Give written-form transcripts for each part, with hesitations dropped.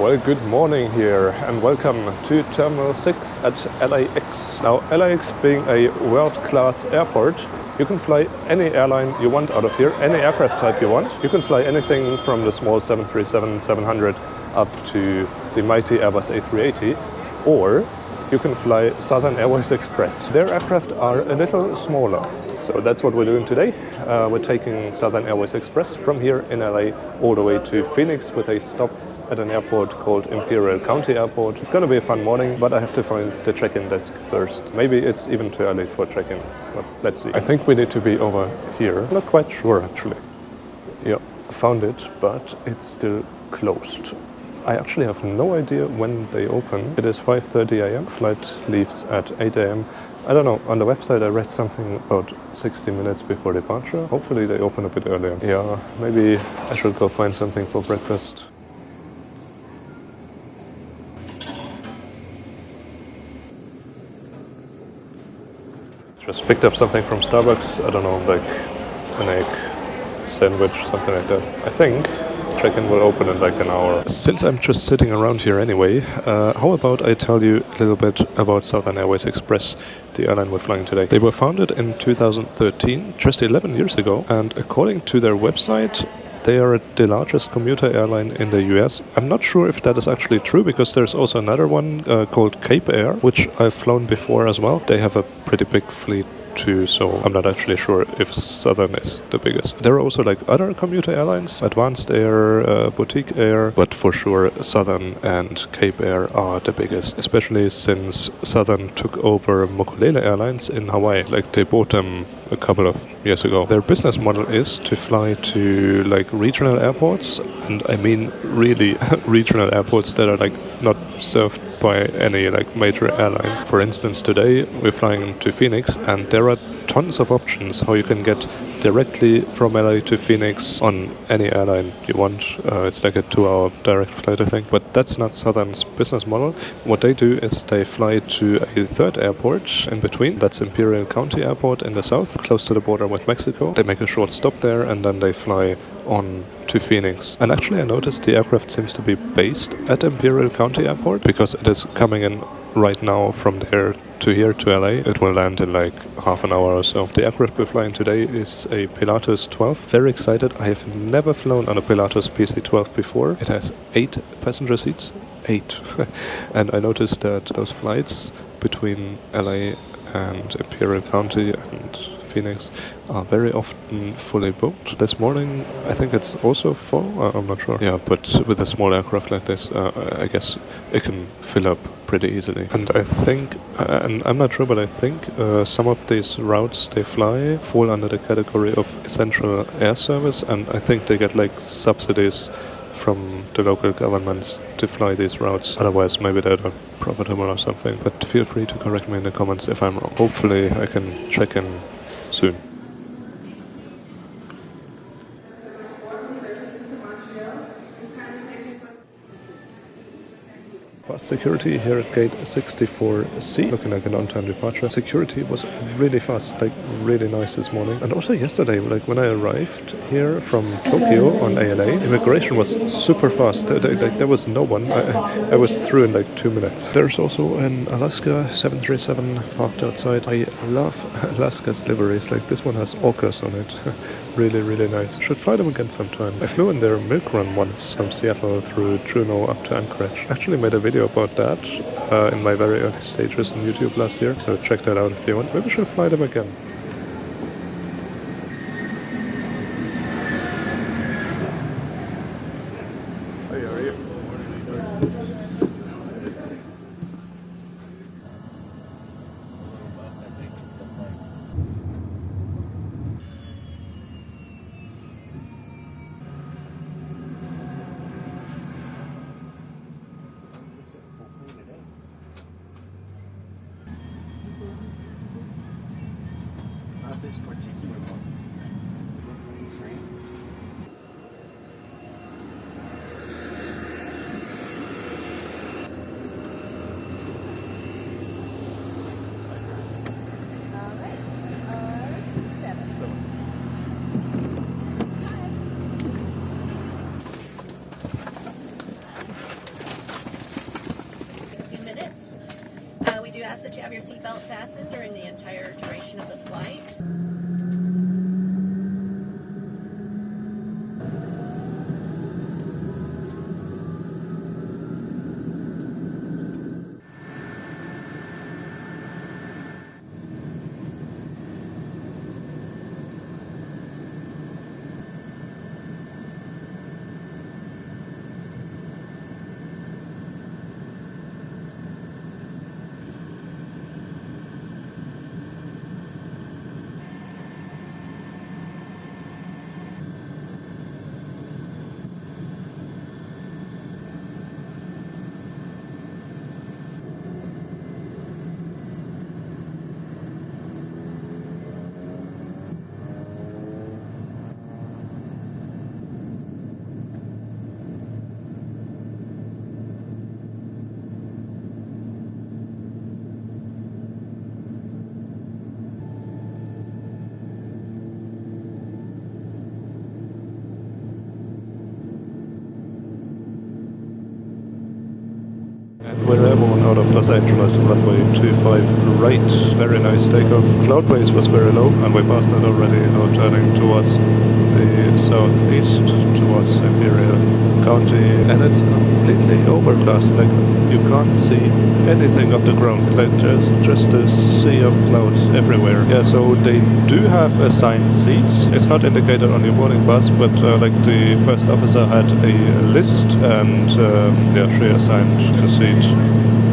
Well, good morning here and welcome to Terminal 6 at LAX. Now, LAX being a world-class airport, you can fly any airline you want out of here, any aircraft type you want. You can fly anything from the small 737-700 up to the mighty Airbus A380, or you can fly Southern Airways Express. Their aircraft are a little smaller. So that's what we're doing today. We're taking Southern Airways Express from here in LA all the way to Phoenix with a stop at an airport called Imperial County Airport. It's going to be a fun morning, but I have to find the check-in desk first. Maybe it's even too early for check-in, but let's see. I think we need to be over here. Not quite sure, actually. Yeah, found it, but it's still closed. I actually have no idea when they open. It is 5:30 a.m. Flight leaves at 8 a.m. I don't know, on the website I read something about 60 minutes before departure. Hopefully they open a bit earlier. Yeah, maybe I should go find something for breakfast. Just picked up something from Starbucks, I don't know, like an egg sandwich, something like that. I think check-in will open in like an hour. Since I'm just sitting around here anyway, how about I tell you a little bit about Southern Airways Express, the airline we're flying today. They were founded in 2013, just 11 years ago, and according to their website, they are the largest commuter airline in the US. I'm not sure if that is actually true, because there's also another one called Cape Air, which I've flown before as well. They have a pretty big fleet too, so I'm not actually sure if Southern is the biggest. There are also like other commuter airlines, Advanced Air, Boutique Air, but for sure Southern and Cape Air are the biggest, especially since Southern took over Mokulele Airlines in Hawaii. Like they bought them a couple of years ago. Their business model is to fly to like regional airports, and I mean really regional airports that are like not served by any like major airline. For instance, today we're flying to Phoenix, and there are tons of options how you can get directly from LA to Phoenix on any airline you want. It's like a 2-hour direct flight, I think. But that's not Southern's business model. What they do is they fly to a third airport in between. That's Imperial County Airport in the south, close to the border with Mexico. They make a short stop there, and then they fly on to Phoenix. And actually I noticed the aircraft seems to be based at Imperial County Airport, because it is coming in right now from there to here to LA. It will land in like half an hour or so. The aircraft we're flying today is a Pilatus 12. Very excited. I have never flown on a Pilatus PC-12 before. It has 8 passenger seats. 8. And I noticed that those flights between LA and Imperial County and Phoenix are very often fully booked. This morning I think it's also full, I'm not sure. Yeah, but with a small aircraft like this, I guess it can fill up pretty easily. And I think, and I'm not sure, but I think some of these routes they fly fall under the category of essential air service, and I think they get like subsidies from the local governments to fly these routes. Otherwise maybe they're not profitable or something. But feel free to correct me in the comments if I'm wrong. Hopefully I can check in soon. Past security here at gate 64C, looking like an on-time departure. Security was really fast, like really nice this morning. And also yesterday, like when I arrived here from Tokyo on ANA, immigration was super fast. There was no one. I was through in like 2 minutes. There's also an Alaska 737 parked outside. I love Alaska's liveries. Like this one has orcas on it. Really, really nice. Should fly them again sometime. I flew in their milk run once from Seattle through Juneau up to Anchorage. Actually made a video about that in my very early stages on YouTube last year, so check that out if you want. Maybe we should fly them again. Hey, how are you? This particular one. must that you have your seatbelt fastened during the entire duration of the flight. And we're airborne out of Los Angeles, runway 25 right. Very nice takeoff. Cloud base was very low, and we passed it already, now turning towards the southeast, towards Imperial County. And it's completely overcast, like you can't see anything of the ground, like just a sea of clouds everywhere. Yeah, so they do have assigned seats. It's not indicated on your boarding pass, but like the first officer had a list, and yeah, she assigned a seat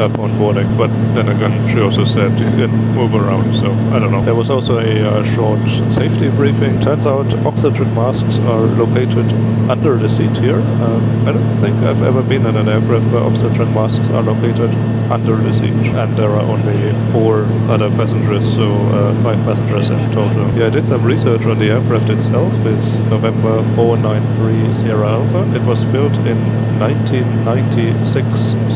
upon boarding, but then again she also said you can move around, so I don't know. There was also a short safety briefing. Turns out oxygen masks are located under the seat here. I don't think I've ever been in an aircraft where oxygen masks are located under the seat, and there are only 4 other passengers, so 5 passengers in total. Yeah, I did some research on the aircraft itself. It's November 493 Sierra Alpha. It was built in 1996,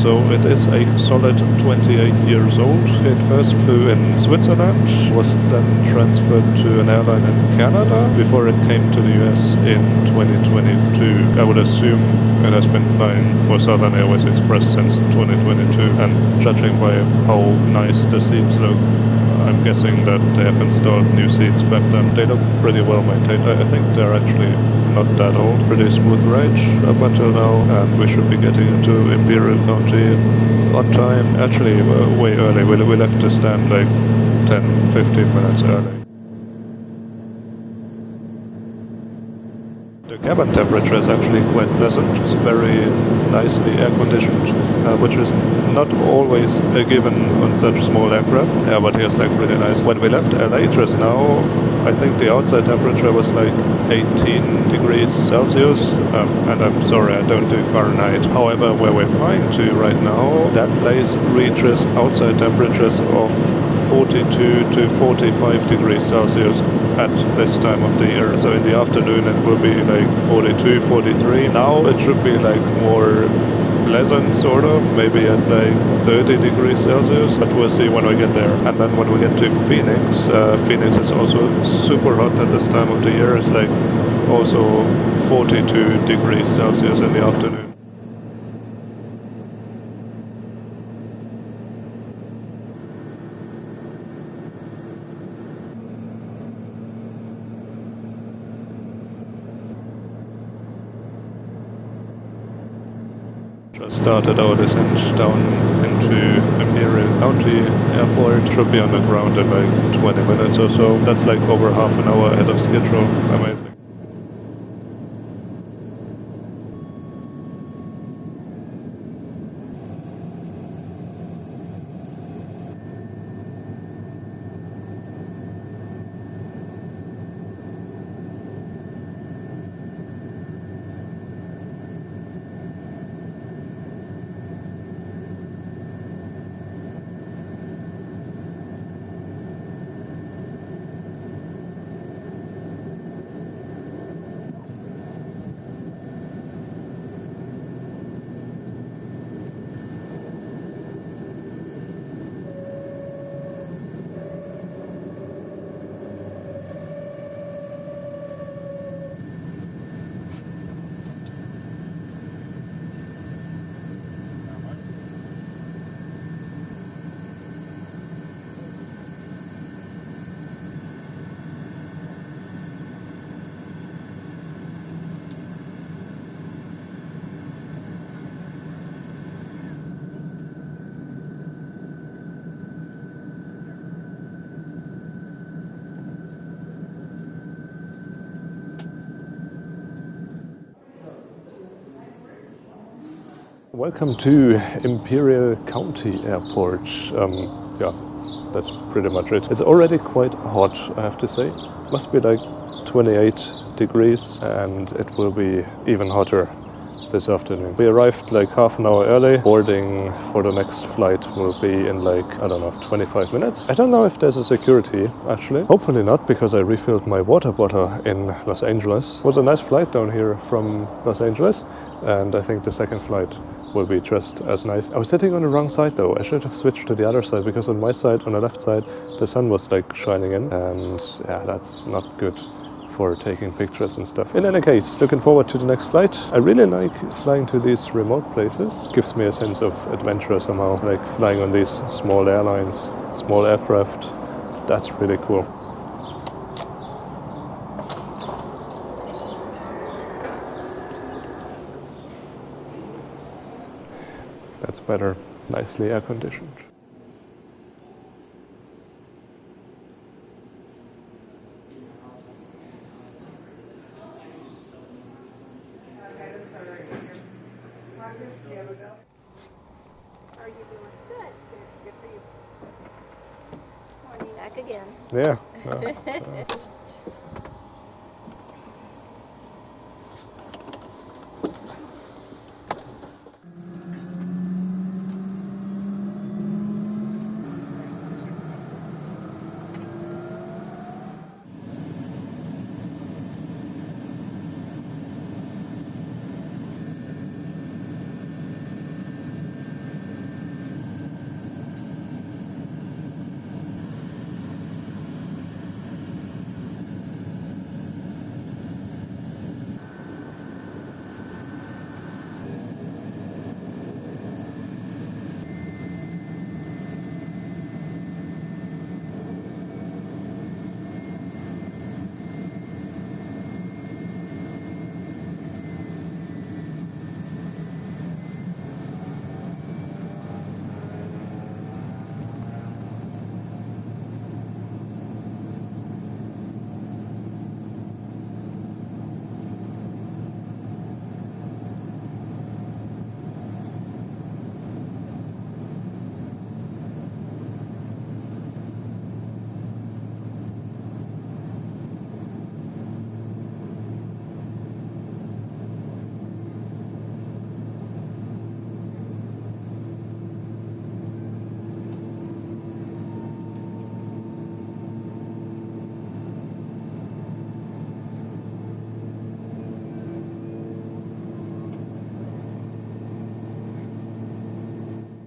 so it is a solid 28 years old. It first flew in Switzerland, was then transferred to an airline in Canada before it came to the US in 2022. I would assume it has been flying for Southern Airways Express since 2022, and judging by how nice the seats look, I'm guessing that they have installed new seats back then. They look pretty well maintained. I think they're actually not that old. Pretty smooth range up until now, and we should be getting into Imperial County on time. Actually, way early. We left the stand like 10-15 minutes early. The cabin temperature is actually quite pleasant. It's very nicely air conditioned, which is not always a given on such small aircraft. Yeah, but here's like really nice. When we left LA just now, I think the outside temperature was like 18 degrees Celsius, and I'm sorry, I don't do Fahrenheit. However, where we're flying to right now, that place reaches outside temperatures of 42 to 45 degrees Celsius at this time of the year. So in the afternoon it will be like 42, 43. Now it should be like more pleasant, sort of, maybe at like 30 degrees Celsius, but we'll see when we get there. And then when we get to Phoenix, Phoenix is also super hot at this time of the year. It's like also 42 degrees Celsius in the afternoon. Just started our descent down into Imperial County Airport. Should be on the ground in like 20 minutes or so. That's like over half an hour ahead of schedule. Amazing. Welcome to Imperial County Airport. Yeah, that's pretty much it. It's already quite hot, I have to say. Must be like 28 degrees, and it will be even hotter this afternoon. We arrived like half an hour early. Boarding for the next flight will be in like, I don't know, 25 minutes. I don't know if there's a security, actually. Hopefully not, because I refilled my water bottle in Los Angeles. It was a nice flight down here from Los Angeles, and I think the second flight will be just as nice. I was sitting on the wrong side though. I should have switched to the other side, because on my side, on the left side, the sun was like shining in, and yeah, that's not good for taking pictures and stuff. In any case, looking forward to the next flight. I really like flying to these remote places. Gives me a sense of adventure somehow, like flying on these small airlines, small aircraft. That's really cool. That's better, nicely air conditioned. How are you doing? Good. Good for you. Morning. Back again. Yeah.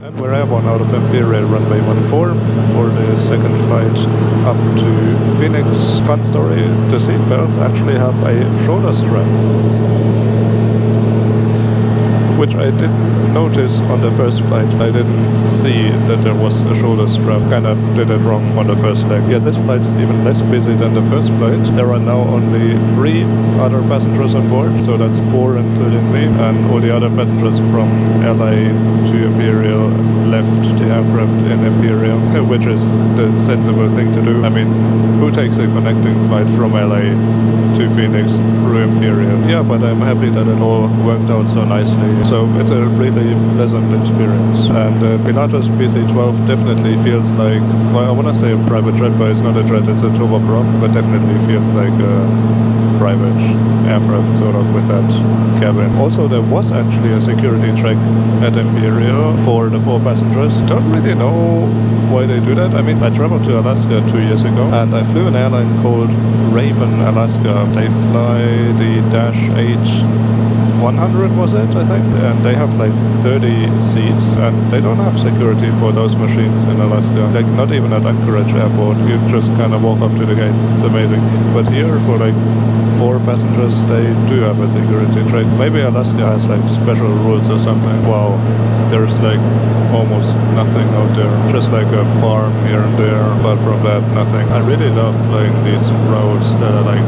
And we're airborne out of Imperial runway 14 for the second flight up to Phoenix. Fun story, the seatbelts actually have a shoulder strap, which I didn't notice on the first flight. I didn't see that there was a shoulder strap. Kinda did it wrong on the first leg. Yeah, this flight is even less busy than the first flight. There are now only 3 other passengers on board, so that's 4 including me, and all the other passengers from LA to Imperial left the aircraft in Imperial, which is the sensible thing to do. I mean, who takes a connecting flight from LA to Phoenix through Imperial? Yeah, but I'm happy that it all worked out so nicely. So it's a really pleasant experience. And Pilatus PC-12 definitely feels like, well, I want to say a private jet, but it's not a jet, it's a turboprop, but definitely feels like a private aircraft sort of with that cabin. Also, there was actually a security check at Imperial for the 4 passengers. Don't really know why they do that. I mean, I traveled to Alaska 2 years ago, and I flew an airline called Raven Alaska. They fly the Dash 8-100 was it, I think, and they have like 30 seats, and they don't have security for those machines in Alaska. Like, not even at Anchorage Airport, you just kind of walk up to the gate. It's amazing. But here, for like 4 passengers, they do have a security check. Maybe Alaska has like special rules or something. Wow, there's like almost nothing out there, just like a farm here and there. Apart from that, nothing. I really love flying these routes that are like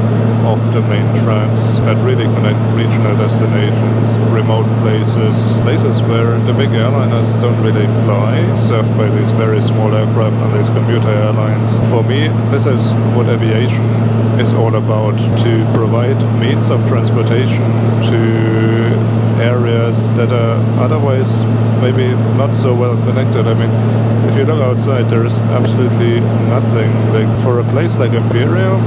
off the main tracks that really connect regional destinations, remote places where the big airliners don't really fly, served by these very small aircraft and these commuter airlines. For me, this is what aviation is all about, to provide means of transportation to areas that are otherwise maybe not so well connected. I mean, if you look outside, there is absolutely nothing. Like for a place like Imperial,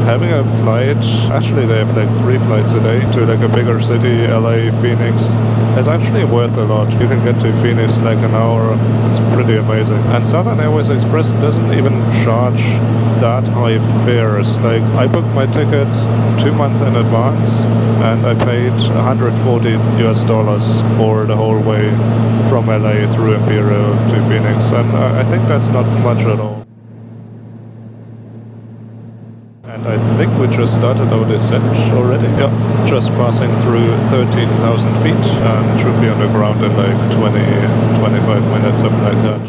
having a flight, actually they have like 3 flights a day to like a bigger city, LA, Phoenix, is actually worth a lot. You can get to Phoenix like an hour. It's pretty amazing. And Southern Airways Express doesn't even charge that high fares. Like I booked my tickets 2 months in advance and I paid $140 for the whole way from LA through Imperial to Phoenix, and I think that's not much at all. And I think we just started our descent already. Yeah, just passing through 13,000 feet and should be on the ground in like 20-25 minutes, something like that.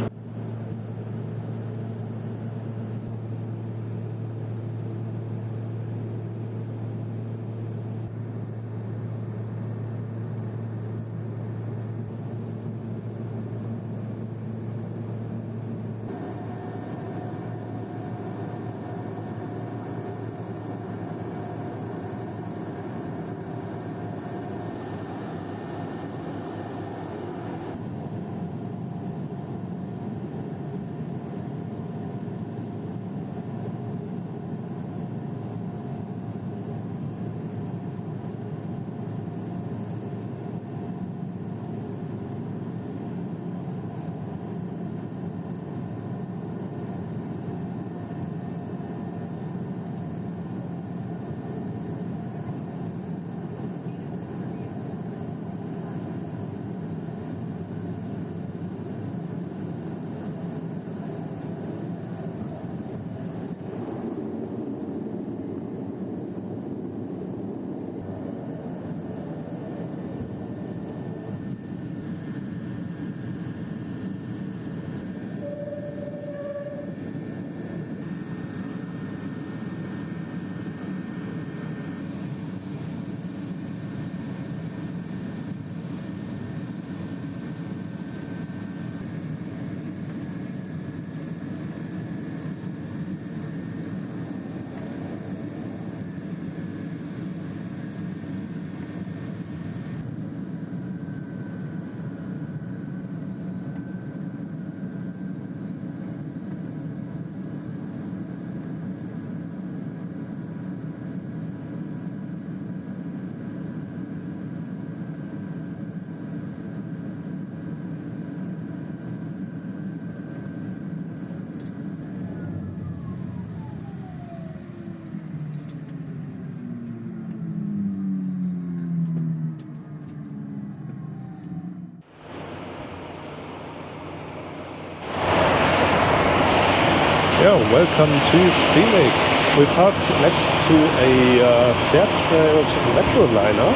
Yeah, welcome to Phoenix. We parked next to a Fairchild Metroliner,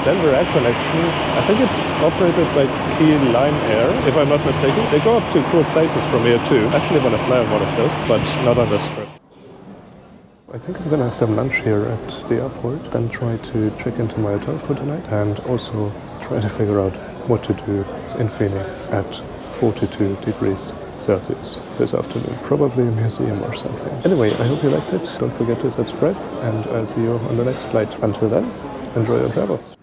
Denver Air Connection. I think it's operated by Key Line Air, if I'm not mistaken. They go up to cool places from here too. Actually want to fly on one of those, but not on this trip. I think I'm gonna have some lunch here at the airport, then try to check into my hotel for tonight, and also try to figure out what to do in Phoenix at 42 degrees Celsius this afternoon. Probably a museum or something. Anyway, I hope you liked it. Don't forget to subscribe, and I'll see you on the next flight. Until then, enjoy your travels.